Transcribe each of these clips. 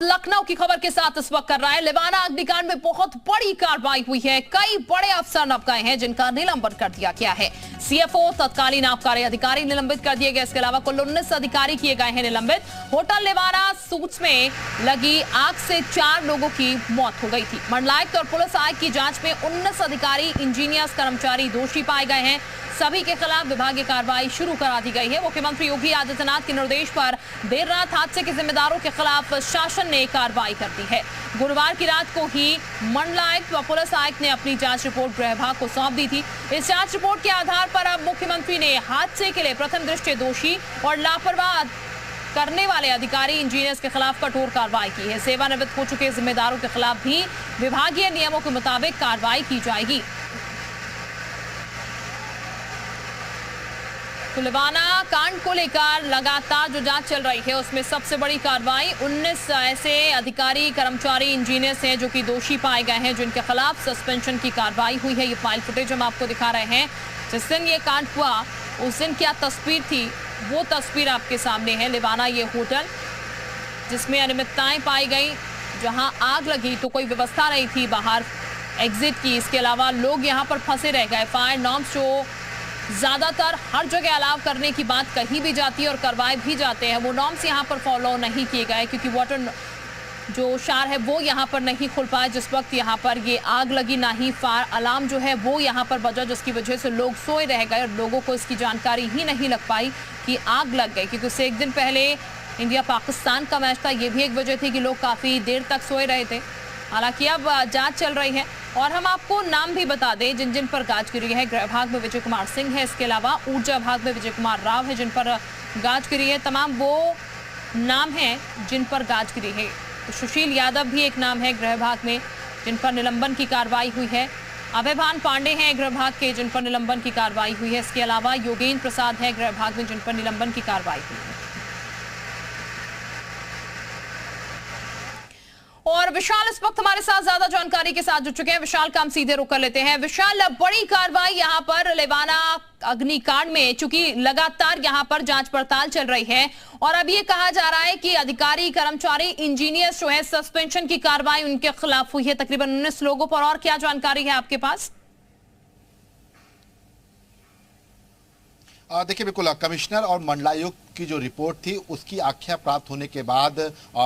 लखनऊ की खबर के साथ इस वक्त कर रहा है। लेवाना अग्निकांड में बहुत बड़ी कार्रवाई हुई है। कई बड़े अफसर नप गए हैं जिनका निलंबन कर दिया गया है। सीएफओ तत्कालीन आबकारी अधिकारी निलंबित कर दिए गए। इसके अलावा कुल 19 अधिकारी किए गए हैं निलंबित। होटल लेवाना सूट्स में लगी आग से 4 लोगों की मौत हो गई थी। मंडलायुक्त और पुलिस आयुक्त की जांच में 19 अधिकारी, इंजीनियर्स, कर्मचारी दोषी पाए गए हैं। सभी के खिलाफ विभागीय कार्रवाई शुरू करा दी गई है। मुख्यमंत्री योगी आदित्यनाथ के निर्देश पर देर रात हादसे के जिम्मेदारों के खिलाफ शासन ने कार्रवाई कर दी है। गुरुवार की रात को ही मंडलायुक्त व पुलिस आयुक्त ने अपनी जांच रिपोर्ट गृह विभाग को सौंप दी थी। इस जांच रिपोर्ट के आधार पर अब मुख्यमंत्री ने हादसे के लिए प्रथम दृष्टया दोषी और लापरवाह करने वाले अधिकारी, इंजीनियर्स के खिलाफ कठोर कार्रवाई की है। सेवानिवृत्त हो चुके जिम्मेदारों के खिलाफ भी विभागीय नियमों के मुताबिक कार्रवाई की जाएगी। लेवाना कांड को लेकर लगातार जो जांच चल रही है उसमें सबसे बड़ी कार्रवाई 19 ऐसे अधिकारी, कर्मचारी, इंजीनियर्स हैं जो कि दोषी पाए गए हैं, जिनके खिलाफ सस्पेंशन की कार्रवाई हुई है। ये फाइल फुटेज हम आपको दिखा रहे हैं। जिस दिन ये कांड हुआ उस दिन क्या तस्वीर थी वो तस्वीर आपके सामने है। लेवाना ये होटल जिसमें अनियमितताएं पाई गई, जहां आग लगी तो कोई व्यवस्था नहीं थी बाहर एग्जिट की। इसके अलावा लोग यहाँ पर फंसे रह गए। फायर नॉर्म्स जो ज्यादातर हर जगह अलाव करने की बात कही भी जाती है और करवाए भी जाते हैं, वो नॉर्म्स यहाँ पर फॉलो नहीं किए गए, क्योंकि वाटर जो शार है वो यहाँ पर नहीं खुल पाया जिस वक्त यहाँ पर ये आग लगी। ना ही फायर अलार्म जो है वो यहाँ पर बजा, जिसकी वजह से लोग सोए रह गए और लोगों को इसकी जानकारी ही नहीं लग पाई कि आग लग गई। क्योंकि उससे एक दिन पहले इंडिया पाकिस्तान का मैच था, ये भी एक वजह थी कि लोग काफी देर तक सोए रहे थे। हालांकि अब जांच चल रही है और हम आपको नाम भी बता दें जिन जिन पर जांच गिरी है। गृह विभाग में विजय कुमार सिंह है, इसके अलावा ऊर्जा विभाग में विजय कुमार राव है जिन पर जांच गिरी है। तमाम वो नाम हैं जिन पर जांच गिरी है। तो सुशील यादव भी एक नाम है गृह विभाग में जिन पर निलंबन की कार्रवाई हुई है। अभयभान पांडे हैं गृह विभाग के जिन पर निलंबन की कार्रवाई हुई है। इसके अलावा योगेंद्र प्रसाद है गृह विभाग में जिन पर निलंबन की कार्रवाई हुई है। और विशाल इस वक्त हमारे साथ ज्यादा जानकारी के साथ जुड़ चुके हैं। विशाल का हम सीधे रुक कर लेते हैं। विशाल, बड़ी कार्रवाई यहाँ पर लेवाना अग्निकांड में, चूंकि लगातार यहाँ पर जांच पड़ताल चल रही है और अब ये कहा जा रहा है कि अधिकारी, कर्मचारी, इंजीनियर्स जो है सस्पेंशन की कार्रवाई उनके खिलाफ हुई है तकरीबन 19 लोगों पर। और क्या जानकारी है आपके पास? देखिए, बिल्कुल कमिश्नर और मंडलायुक्त की जो रिपोर्ट थी उसकी आख्या प्राप्त होने के बाद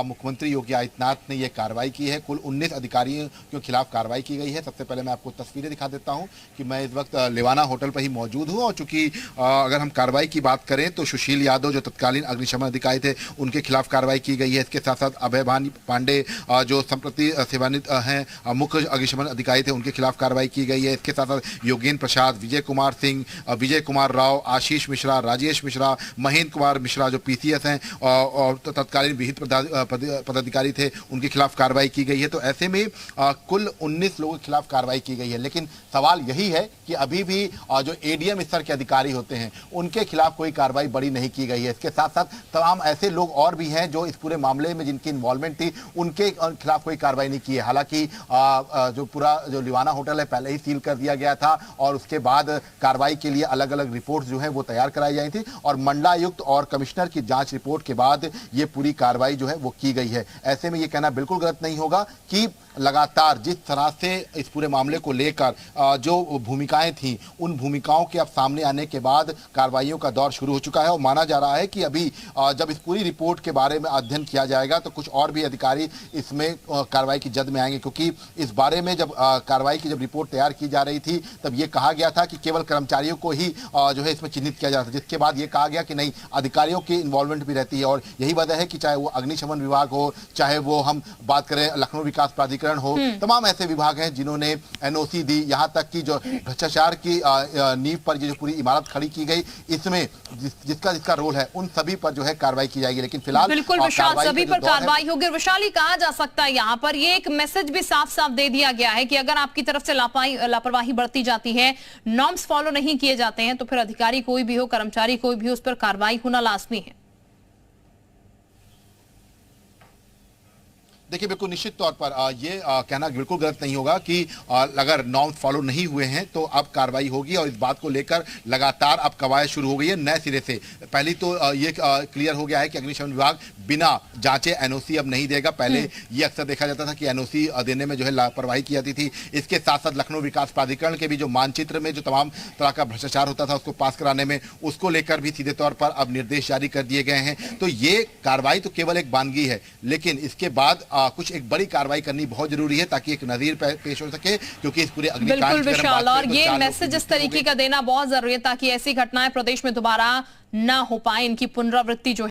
मुख्यमंत्री योगी आदित्यनाथ ने यह कार्रवाई की है। कुल 19 अधिकारियों के खिलाफ कार्रवाई की गई है। सबसे पहले मैं आपको तस्वीरें दिखा देता हूं कि मैं इस वक्त लेवाना होटल पर ही मौजूद हूं और चूंकि अगर हम कार्रवाई की बात करें तो सुशील यादव जो तत्कालीन अग्निशमन अधिकारी थे उनके खिलाफ कार्रवाई की गई है। इसके साथ साथ अभयभान पांडे जो संप्रति सेवानिवृत्त हैं मुख्य अग्निशमन अधिकारी थे उनके खिलाफ कार्रवाई की गई है। इसके साथ साथ योगेंद्र प्रसाद, विजय कुमार सिंह, विजय कुमार राव, आशीष मिश्रा, राजेश मिश्रा, महेंद्र कुमार मिश्रा जो पीसीएस हैं और तत्कालीन विहित पदाधिकारी थे उनके खिलाफ कार्रवाई की गई है। तो ऐसे में कुल 19 लोगों के खिलाफ कार्रवाई की गई है। लेकिन सवाल यही है कि अभी भी जो एडीएम स्तर के अधिकारी होते हैं उनके खिलाफ कोई कार्रवाई बड़ी नहीं की गई है। इसके साथ साथ तमाम ऐसे लोग और भी हैं जो इस पूरे मामले में जिनकी इन्वॉल्वमेंट थी उनके खिलाफ कोई कार्रवाई नहीं की है। हालांकि जो पूरा जो लेवाना होटल है पहले ही सील कर दिया गया था और उसके बाद कार्रवाई के लिए अलग अलग रिपोर्ट जो है वो तैयार कराई जाई थी और मंडलायुक्त और कमिश्नर की जांच रिपोर्ट के बाद ये पूरी कार्रवाई जो है वो की गई है। ऐसे में ये कहना बिल्कुल गलत नहीं होगा कि लगातार जिस तरह से इस पूरे मामले को लेकर जो भूमिकाएं थी उन भूमिकाओं के अब सामने आने के बाद कार्रवाइयों का दौर शुरू हो चुका है और माना जा रहा है कि अभी जब इस पूरी रिपोर्ट के बारे में अध्ययन किया जाएगा तो कुछ और भी अधिकारी इसमें कार्रवाई की जद में आएंगे। क्योंकि इस बारे में जब कार्रवाई की जब रिपोर्ट तैयार की जा रही थी तब ये कहा गया था कि केवल कर्मचारियों को ही जो है इसमें चिन्हित किया जाता है, जिसके बाद ये कहा गया कि नहीं, अधिकारियों की इन्वॉल्वमेंट भी रहती है। और यही वजह है कि चाहे वो अग्निशमन विभाग हो, चाहे वो हम बात करें लखनऊ विकास प्राधिकरण हो, तमाम ऐसे विभाग हैं जिन्होंने एनओसी दी। यहां तक कि जो भ्रष्टाचार की नींव पर जो पूरी इमारत खड़ी की गई इसमें जिसका रोल है उन सभी पर जो है कार्रवाई की जाएगी। लेकिन फिलहाल बिल्कुल विशाल, सभी पर कार्रवाई होगी। विशाल, ही कहा जा सकता है यहाँ पर ये एक मैसेज भी साफ साफ दे दिया गया है कि अगर आपकी तरफ से लापरवाही बरती जाती है, नॉर्म्स फॉलो नहीं किए जाते हैं तो फिर अधिकारी कोई भी हो, कर्मचारी कोई भी हो, उस पर कार्रवाई होना लाजमी है। देखिए बिल्कुल निश्चित तौर पर ये कहना बिल्कुल गलत नहीं होगा कि अगर नॉर्म्स फॉलो नहीं हुए हैं तो अब कार्रवाई होगी और इस बात को लेकर लगातार अब कवायद शुरू हो गई है नए सिरे से। पहली तो ये क्लियर हो गया है कि अग्निशमन विभाग बिना जांचे एनओसी अब नहीं देगा। पहले ये अक्सर देखा जाता था कि एनओसी देने में जो है लापरवाही की जाती थी। इसके साथ साथ लखनऊ विकास प्राधिकरण के भी जो मानचित्र में जो तमाम तरह का भ्रष्टाचार होता था उसको पास कराने में, उसको लेकर भी सीधे तौर पर अब निर्देश जारी कर दिए गए हैं। तो ये कार्रवाई तो केवल एक बानगी है, लेकिन इसके बाद कुछ एक बड़ी कार्रवाई करनी बहुत जरूरी है ताकि एक नजीर पेश हो सके, क्योंकि इस पूरे अग्निकांड बिल्कुल विशाल, और ये मैसेज इस तरीके का देना बहुत जरूरी है ताकि ऐसी घटनाएं प्रदेश में दोबारा ना हो पाए, इनकी पुनरावृत्ति जो